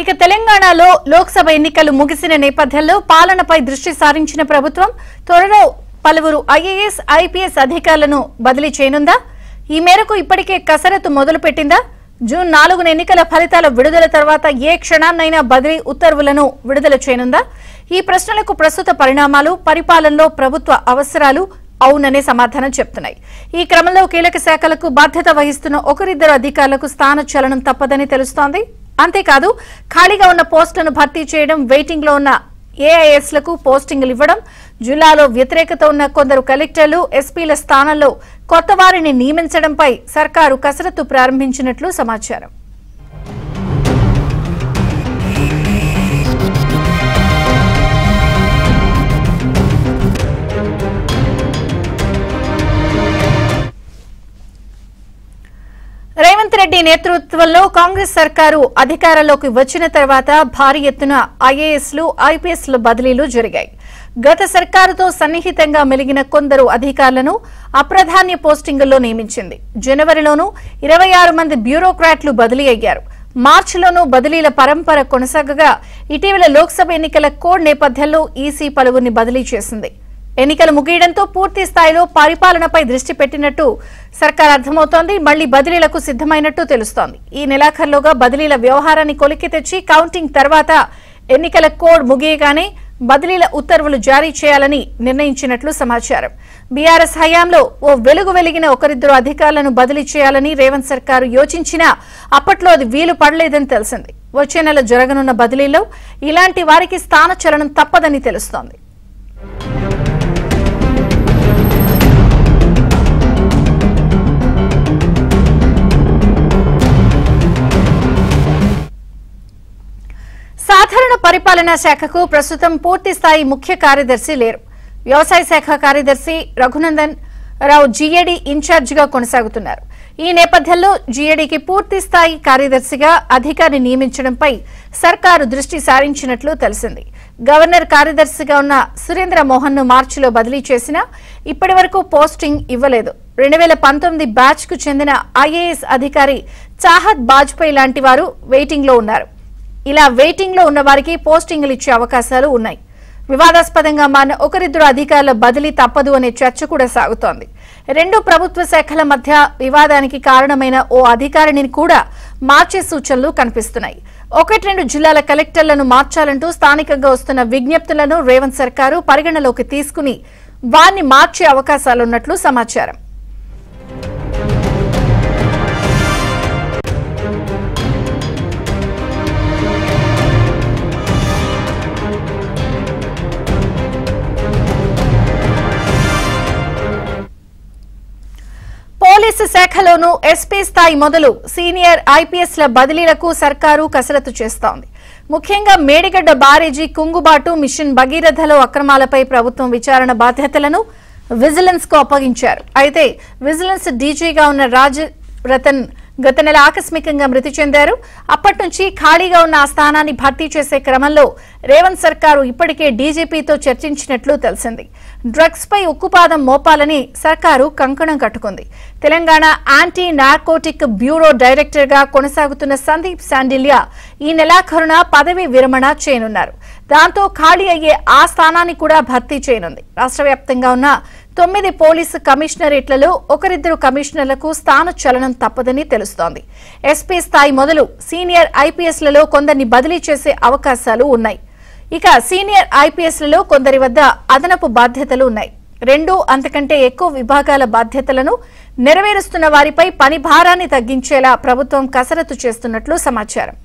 ఇక తెలంగాణలో లోక్సభ ఎన్నికలు ముగిసిన నేపథ్యంలో పాలనపై దృష్టి సారించిన ప్రభుత్వం త్వరలో పలువురు ఐఏఎస్ ఐపీఎస్ అధికారులను బదిలీ చేయనుందా? ఈ మేరకు ఇప్పటికే కసరత్తు మొదలుపెట్టిందా? జూన్ 4న ఎన్నికల ఫలితాల విడుదల తర్వాత ఏ క్షణాన్నైనా బదిలీ ఉత్తర్వులను విడుదల చేయనుందా? ఈ ప్రశ్నలకు ప్రస్తుత పరిణామాలు, పరిపాలనలో ప్రభుత్వ అవసరాలు అవుననే సమాధానం చెప్తున్నాయి. ఈ క్రమంలో కీలక శాఖలకు బాధ్యత వహిస్తున్న ఒకరిద్దరు అధికారులకు స్థానచలనం తప్పదని తెలుస్తోంది. అంతేకాదు ఖాళీగా ఉన్న పోస్టులను భర్తీ చేయడం, వెయిటింగ్ లో ఉన్న ఏఐఎస్లకు పోస్టింగ్లు ఇవ్వడం, జిల్లాలో వ్యతిరేకత ఉన్న కొందరు కలెక్టర్లు, ఎస్పీల స్థానంలో కొత్త వారిని నియమించడంపై సర్కారు కసరత్తు ప్రారంభించినట్లు సమాచారం. రేవంత్ రెడ్డి నేతృత్వంలో కాంగ్రెస్ సర్కారు అధికారంలోకి వచ్చిన తర్వాత భారీ ఎత్తున ఐఏఎస్లు, ఐపీఎస్ల బదిలీలు జరిగాయి. గత సర్కారుతో సన్నిహితంగా మెలిగిన కొందరు అధికారులను అప్రధాన్య పోస్టింగుల్లో నియమించింది. జనవరిలోనూ 26 మంది బ్యూరోక్రాట్లు బదిలీ అయ్యారు. మార్చిలోనూ బదిలీల పరంపర కొనసాగగా ఇటీవల లోక్సభ ఎన్నికల కోడ్ నేపథ్యంలో ఈసీ పలువురిని బదిలీ చేసింది. ఎన్నికలు ముగియడంతో పూర్తి స్థాయిలో పరిపాలనపై దృష్టి పెట్టినట్టు సర్కార్ అర్థమవుతోంది. మళ్లీ బదిలీలకు సిద్దమైనట్టు తెలుస్తోంది. ఈ నెలాఖరులోగా బదిలీల వ్యవహారాన్ని కొలిక్కి తెచ్చి కౌంటింగ్ తర్వాత ఎన్నికల కోడ్ ముగియగానే బదిలీల ఉత్తర్వులు జారీ చేయాలని నిర్ణయించినట్లు సమాచారం. బీఆర్ఎస్ హయాంలో ఓ వెలుగు వెలిగిన ఒకరిద్దరు అధికారులను బదిలీ చేయాలని రేవంత్ సర్కారు యోచించినా అప్పట్లో అది వీలు పడలేదని తెలిసింది. వచ్చే నెల జరగనున్న బదిలీలో ఇలాంటి వారికి స్థానచలనం తప్పదని తెలుస్తోంది. సాధారణ పరిపాలనా శాఖకు ప్రస్తుతం పూర్తి స్థాయి ముఖ్య కార్యదర్శి లేరు. వ్యవసాయ శాఖ కార్యదర్శి రఘునందన్ రావు జీఏడీ ఇన్ఛార్జిగా కొనసాగుతున్నారు. ఈ నేపథ్యంలో జీఏడీకి పూర్తి స్థాయి కార్యదర్శిగా అధికారిని నియమించడంపై సర్కారు దృష్టి సారించినట్లు తెలిసింది. గవర్నర్ కార్యదర్శిగా ఉన్న సురేంద్ర మోహన్ ను మార్చిలో బదిలీ చేసినా ఇప్పటి వరకు పోస్టింగ్ ఇవ్వలేదు. 2019 బ్యాచ్ కు చెందిన ఐఏఎస్ అధికారి చాహత్ బాజ్పేయి లాంటి వారు వెయిటింగ్ లో ఉన్నారు. ఇలా వెయిటింగ్ లో ఉన్న వారికి పోస్టింగ్లు ఇచ్చే అవకాశాలు ఉన్నాయి. వివాదాస్పదంగా మారిన ఒకరిద్దరు అధికారుల బదిలీ తప్పదు అనే చర్చ కూడా సాగుతోంది. రెండు ప్రభుత్వ శాఖల మధ్య వివాదానికి కారణమైన ఓ అధికారిని కూడా మార్చే సూచనలు కనిపిస్తున్నాయి. 1-2 జిల్లాల కలెక్టర్లను మార్చాలంటూ స్థానికంగా వస్తున్న విజ్ఞప్తులను రేవంత్ సర్కారు పరిగణలోకి తీసుకుని వారిని మార్చే అవకాశాలున్నట్లు సమాచారం. పోలీసు శాఖలోనూ ఎస్పీ స్థాయి మొదలు సీనియర్ ఐపీఎస్ల బదిలీలకు సర్కారు కసరత్తు చేస్తోంది. ముఖ్యంగా మేడిగడ్డ బ్యారేజీ కుంగుబాటు, మిషన్ భగీరథలో అక్రమాలపై ప్రభుత్వం విచారణ బాధ్యతలను విజిలెన్స్ కు అప్పగించారు. అయితే విజిలెన్స్ డీజీగా ఉన్న రాజ్ రతన్ గత నెల ఆకస్మికంగా మృతి చెందారు. అప్పటి నుంచి ఖాళీగా ఉన్న ఆ స్థానాన్ని భర్తీ చేసే క్రమంలో రేవంత్ సర్కారు ఇప్పటికే డీజీపీతో చర్చించినట్లు తెలిసింది. డ్రగ్స్ పై ఉక్కుపాదం మోపాలని సర్కారు కంకణం కట్టుకుంది. Telangana anti narcotic bureau director గా కొనసాగుతున్న సందీప్ శాండిల్యా ఈ నెలాఖరున పదవీ విరమణ చేయనున్నారు. దాంతో ఖాళీ అయ్యే ఆ స్థానాన్ని కూడా భర్తీ చేయనుంది. రాష్ట్ర వ్యాప్తంగా ఉన్న 9 పోలీసు కమిషనరేట్లలో ఒకరిద్దరు కమిషనర్లకు స్థానచలనం తప్పదని తెలుస్తోంది. ఎస్పీ స్థాయి మొదలు సీనియర్ ఐపీఎస్లలో కొందరిని బదిలీ చేసే అవకాశాలు ఉన్నాయి. ఇక సీనియర్ ఐపీఎస్లలో కొందరి వద్ద అదనపు బాధ్యతలు ఉన్నాయి. 2 అంతకంటే ఎక్కువ విభాగాల బాధ్యతలను నెరవేరుస్తున్న వారిపై పని భారాన్ని తగ్గించేలా ప్రభుత్వం కసరత్తు చేస్తున్నట్లు సమాచారం.